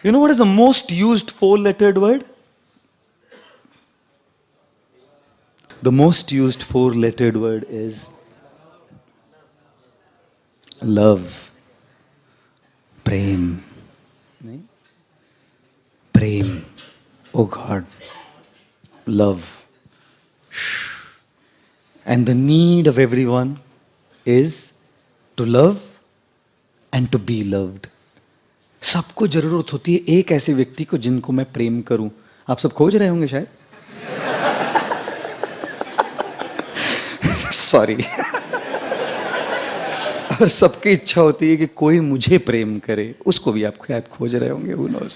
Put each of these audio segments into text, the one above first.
You know what is the most used four-lettered word? The most used four-lettered word is love. Prem. Nahin? Prem. Oh God. Love. And the need of everyone is to love and to be loved. सबको जरूरत होती है एक ऐसे व्यक्ति को जिनको मैं प्रेम करूं. आप सब खोज रहे होंगे शायद. सॉरी. और सबकी इच्छा होती है कि कोई मुझे प्रेम करे. उसको भी आप शायद खोज रहे होंगे. Who knows?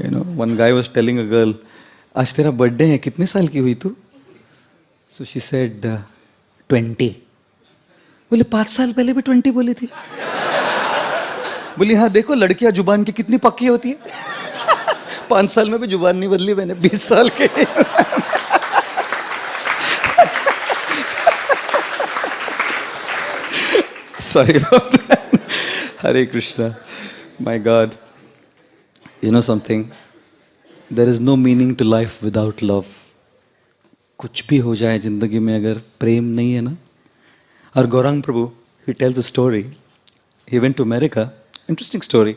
You know, one guy was telling a girl, आज तेरा बर्थडे है, कितने साल की हुई तू? So she said 20. बोले 5 साल पहले भी 20 बोली थी. बोली हाँ देखो लड़कियां जुबान की कितनी पक्की होती है. 5 साल में भी जुबान नहीं बदली मैंने. 20 साल के. Sorry about that. Hare Krishna. My God. You know something? There is no meaning to life without love. कुछ भी हो जाए जिंदगी में अगर प्रेम नहीं है ना. और गौरांग प्रभु, he tells a story. He went to America. Interesting story.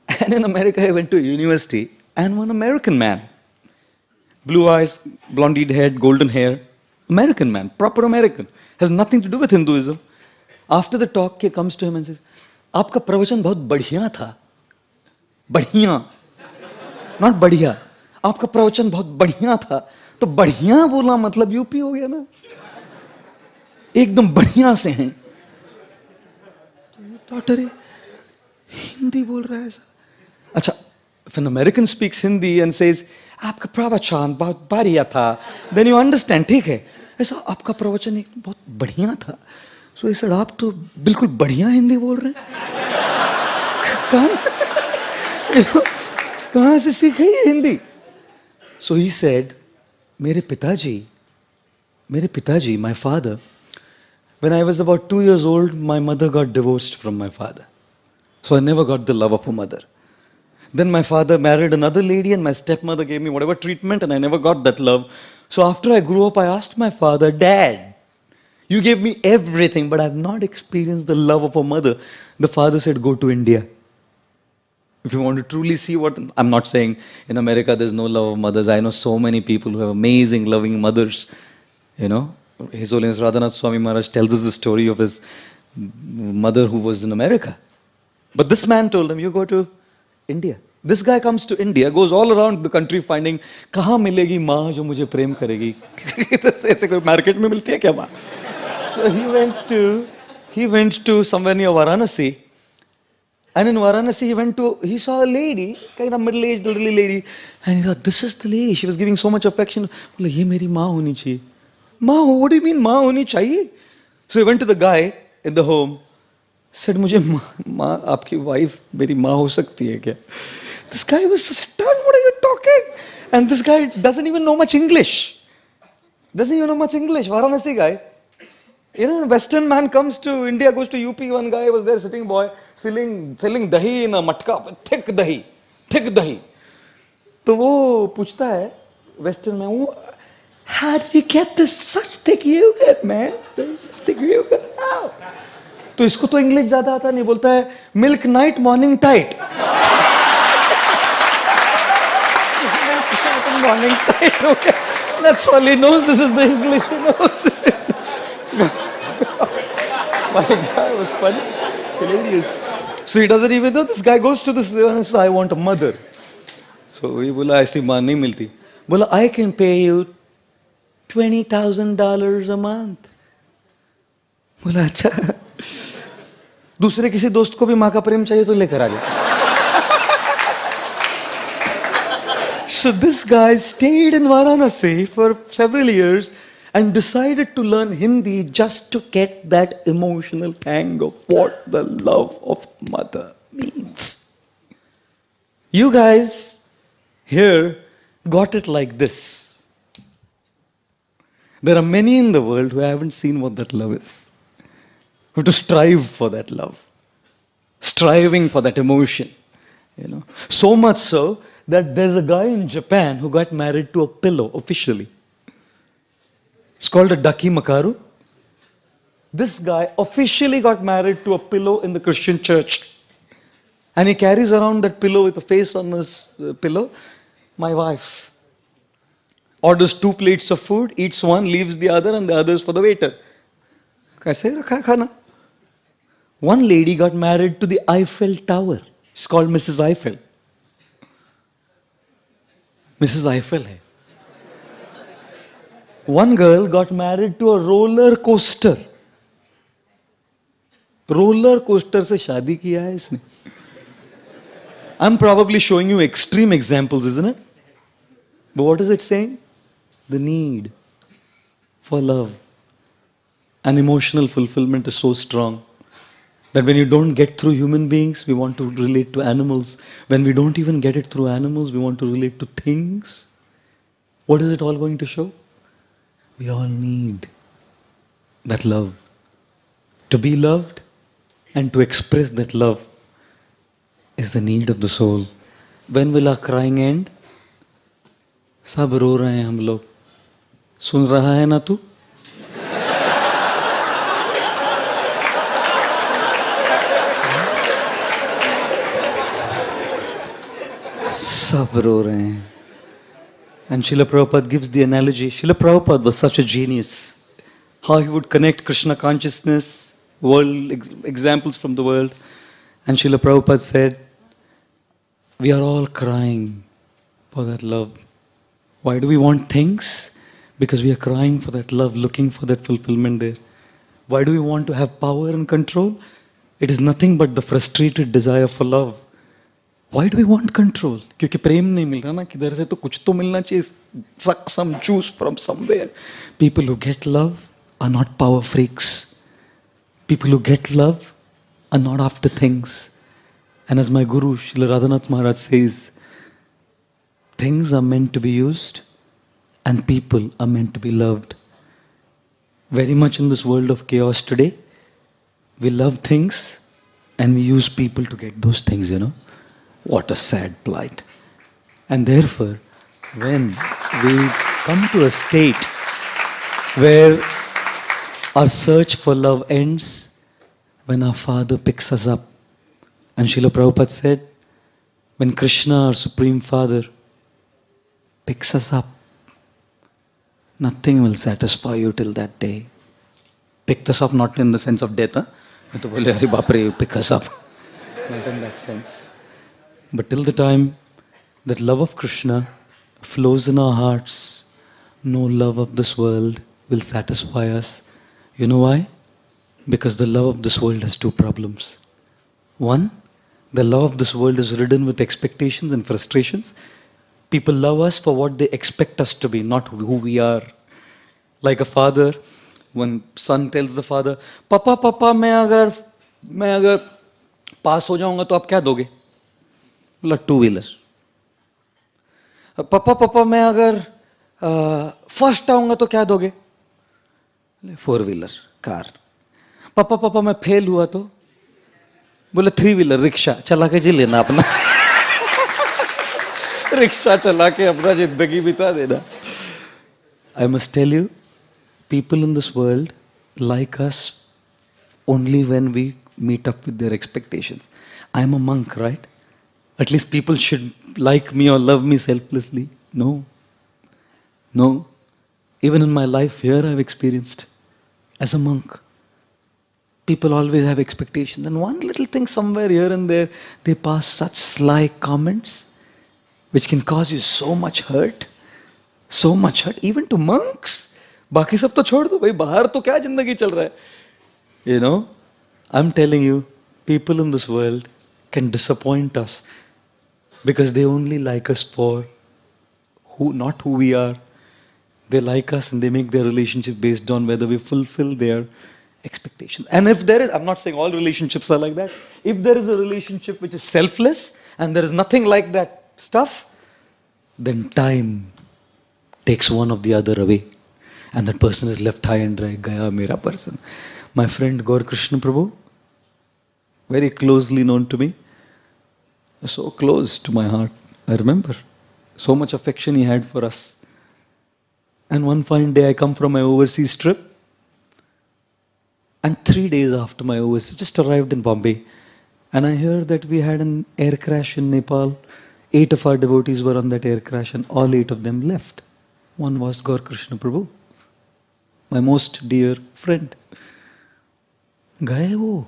And in America he went to university. And one American man. Blue eyes, blonde head, golden hair. American man. Proper American. Has nothing to do with Hinduism. After the talk, he comes to him and says, आपका प्रवचन बहुत बढ़िया था. बढ़िया. Not बढ़िया. आपका प्रवचन बहुत बढ़िया था. तो बढ़िया बोला मतलब यूपी हो गया ना. एकदम बढ़िया से हैं. तो ये थॉट अरे हिंदी बोल रहा है. अच्छा, if an American speaks Hindi and says आपका प्रवचन बहुत बढ़िया था, then you understand. ठीक है. ऐसा आपका प्रवचन एक बहुत बढ़िया था. So he said, आप तो बिल्कुल बढ़िया हिंदी बोल रहे हैं. कहां से सीखी है हिंदी? So he said, मेरे पिताजी, my father, when I was about 2 years old, my mother got divorced from my father. So I never got the love of a mother. Then my father married another lady and my stepmother gave me whatever treatment and I never got that love. So after I grew up, I asked my father, Dad, you gave me everything, but I have not experienced the love of a mother. The father said, go to India. If you want to truly see what, I'm not saying in America there's no love of mothers. I know so many people who have amazing, loving mothers. You know, His Holiness Radhanath Swami Maharaj tells us the story of his mother who was in America. But this man told him, you go to India. This guy comes to India, goes all around the country finding, कहाँ मिलेगी माँ जो मुझे प्रेम करेगी? ऐसे कोई market में मिलती है क्या माँ? So he went to somewhere near Varanasi. And in Varanasi, he saw a lady, kind of middle-aged elderly lady. And he thought, this is the lady. She was giving so much affection. बोला, ये मेरी माँ होनी चाहिए. माँ, what do you mean माँ होनी चाहिए? So he went to the guy in the home. Said, मुझे माँ, आपकी wife मेरी माँ हो सकती है क्या? This guy was stunned. What are you talking? And this guy doesn't even know much English. Varanasi guy. You know, a Western man comes to India, goes to UP. One guy was there, sitting boy, selling dahi in a matka, thick dahi. तो वो पूछता है, Western man, how did you get this such thick yogurt, man? Such thick yogurt? How? तो इसको तो English ज्यादा आता नहीं. बोलता है, milk night, morning tight. Morning tight, okay. That's all he knows. This is the English he knows. My guy was funny, hilarious. So he doesn't even know. This guy goes to this and says, I want a mother. So he बोला ऐसी माँ नहीं मिलती. बोला I can pay you $20,000 a month. बोला अच्छा. दूसरे किसी दोस्त को भी माँ का प्रेम चाहिए तो लेकर आ गया. So this guy stayed in Varanasi for several years and decided to learn Hindi just to get that emotional pang of what the love of mother means. You guys here got it like this. There are many in the world who haven't seen what that love is. Who have to strive for that love. Striving for that emotion. So much so that there's a guy in Japan who got married to a pillow officially. It's called a Daki Makaru. This guy officially got married to a pillow in the Christian church. And he carries around that pillow with a face on his pillow. My wife orders 2 plates of food, eats one, leaves the other, and the other is for the waiter. Kaise rakha hai khana? One lady got married to the Eiffel Tower. It's called Mrs. Eiffel. Mrs. Eiffel hai. One girl got married to a roller coaster. Roller coaster se shaadi kiya hai isne. I'm probably showing you extreme examples, isn't it? But what is it saying? The need for love and emotional fulfillment is so strong that when you don't get through human beings, we want to relate to animals. When we don't even get it through animals, we want to relate to things. What is it all going to show? We all need that love. To be loved and to express that love is the need of the soul. When will our crying end? सब रो रहे हैं हम लोग. सुन रहा है ना तू? सब रो रहे हैं. And Srila Prabhupada gives the analogy. Srila Prabhupada was such a genius. How he would connect Krishna consciousness, world examples from the world. And Srila Prabhupada said, we are all crying for that love. Why do we want things? Because we are crying for that love, looking for that fulfillment there. Why do we want to have power and control? It is nothing but the frustrated desire for love. Why do we want control? क्योंकि प्रेम नहीं मिल रहा ना किधर से तो कुछ तो मिलना चाहिए. Suck some juice from somewhere. People who get love are not power freaks. People who get love are not after things. And as my Guru, Srila Radhanath Maharaj says, things are meant to be used and people are meant to be loved. Very much in this world of chaos today, we love things and we use people to get those things, What a sad plight. And therefore, when we come to a state where our search for love ends, when our Father picks us up, and Srila Prabhupada said, when Krishna, our Supreme Father, picks us up, nothing will satisfy you till that day. Picked us up not in the sense of death, huh? To bole, Hari Bapre, you pick us up. Not in that sense. But till the time that love of Krishna flows in our hearts, no love of this world will satisfy us. You know why? Because the love of this world has 2 problems. One, the love of this world is ridden with expectations and frustrations. People love us for what they expect us to be, not who we are. Like a father, when son tells the father, Papa, मैं अगर पास हो जाऊंगा तो आप क्या दोगे? बोला 2-wheeler. पापा मैं अगर फर्स्ट आऊंगा तो क्या दोगे? 4-wheeler, car. पापा मैं फेल हुआ तो? बोले 3-wheeler, रिक्शा. चला के जी लेना अपना. रिक्शा चला के अपना जिंदगी बिता देना. I must tell you, people in this world like us only when we meet up with their expectations. I'm a monk, right? At least people should like me or love me selflessly. No. Even in my life here I've experienced as a monk. People always have expectations. And one little thing somewhere here and there, they pass such sly comments which can cause you so much hurt. So much hurt. Even to monks. बाकी सब तो छोड़ दो भाई, बाहर तो क्या जिंदगी चल रहा है? I'm telling you, people in this world can disappoint us because they only like us for not who we are. They like us and they make their relationship based on whether we fulfill their expectations. And if there is, I'm not saying all relationships are like that. If there is a relationship which is selfless and there is nothing like that stuff, then time takes one of the other away. And that person is left high and dry. Gaya mera person. My friend Gour Krishna Prabhu, very closely known to me, So close to my heart. I remember so much affection he had for us. And one fine day I come from my overseas trip, and 3 days after my overseas, just arrived in Bombay, and I hear that we had an air crash in Nepal. 8 of our devotees were on that air crash, and all 8 of them left. One was Gaur Krishna Prabhu, my most dear friend. Gaye wo.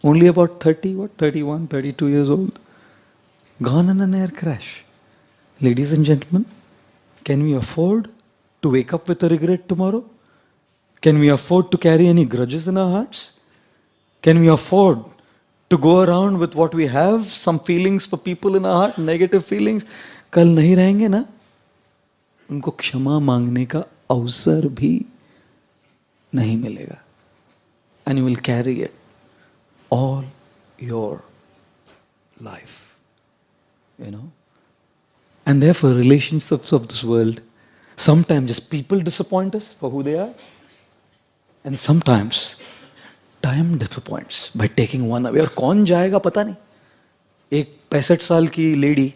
Only about 31, 32 years old. Gone in an air crash. Ladies and gentlemen, can we afford to wake up with a regret tomorrow? Can we afford to carry any grudges in our hearts? Can we afford to go around with what we have, some feelings for people in our heart, negative feelings? कल नहीं रहेंगे ना, उनको क्षमा मांगने का अवसर भी नहीं मिलेगा. And you will carry it all your life. You know? And therefore, relationships of this world, sometimes just people disappoint us for who they are. And sometimes, time disappoints by taking one away. और कौन जाएगा पता नहीं. एक 65 साल की lady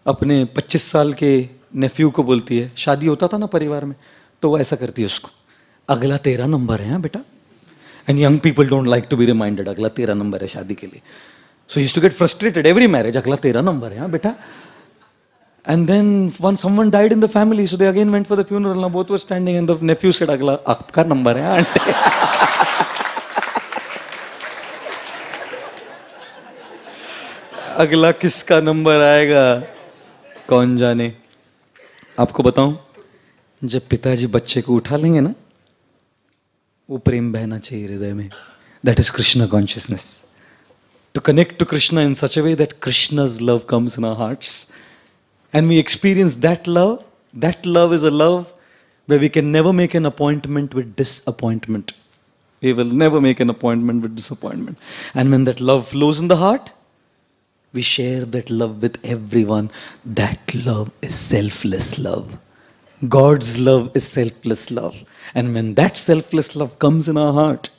अपने 25 साल के नेफ्यू को बोलती है, शादी होता था ना परिवार में, तो वो ऐसा करती है उसको, अगला 13 नंबर है बेटा. And young people don't like to be reminded, अगला 13 नंबर है शादी के लिए. So he used to get frustrated every marriage, अगला 13 नंबर है बेटा. And then once someone died in the family, so they again went for the funeral. Now both were standing, and the nephew said, "Agla, आपका number है aunty." अगला किसका number आएगा कौन जाने. आपको बताऊं, जब पिताजी बच्चे को उठा लेंगे ना, वो प्रेम बहना चाहिए हृदय में. That is Krishna consciousness. To connect to Krishna in such a way that Krishna's love comes in our hearts. And we experience that love. That love is a love where we can never make an appointment with disappointment. We will never make an appointment with disappointment. And when that love flows in the heart, we share that love with everyone. That love is selfless love. God's love is selfless love. And when that selfless love comes in our heart,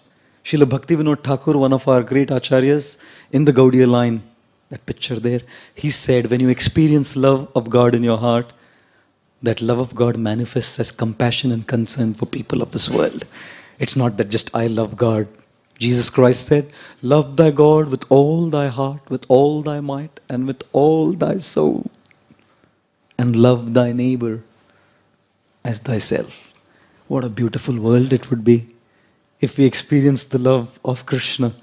Srila Bhaktivinoda Thakur, one of our great acharyas in the Gaudiya line, that picture there, he said, when you experience love of God in your heart, that love of God manifests as compassion and concern for people of this world. It's not that just I love God. Jesus Christ said, love thy God with all thy heart, with all thy might, and with all thy soul. And love thy neighbor as thyself. What a beautiful world it would be if we experience the love of Krishna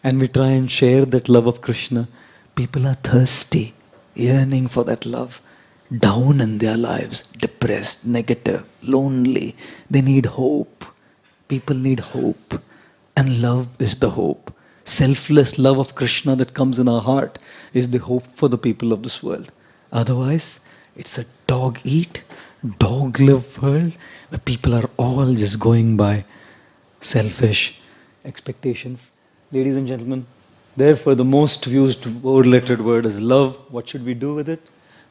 and we try and share that love of Krishna. People are thirsty, yearning for that love, down in their lives, depressed, negative, lonely. They need hope. People need hope. And love is the hope. Selfless love of Krishna that comes in our heart is the hope for the people of this world. Otherwise, it's a dog-eat, dog-live world where people are all just going by selfish expectations. Ladies and gentlemen, therefore the most used four-lettered word is love. What should we do with it?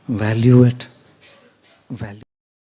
Value it. Value.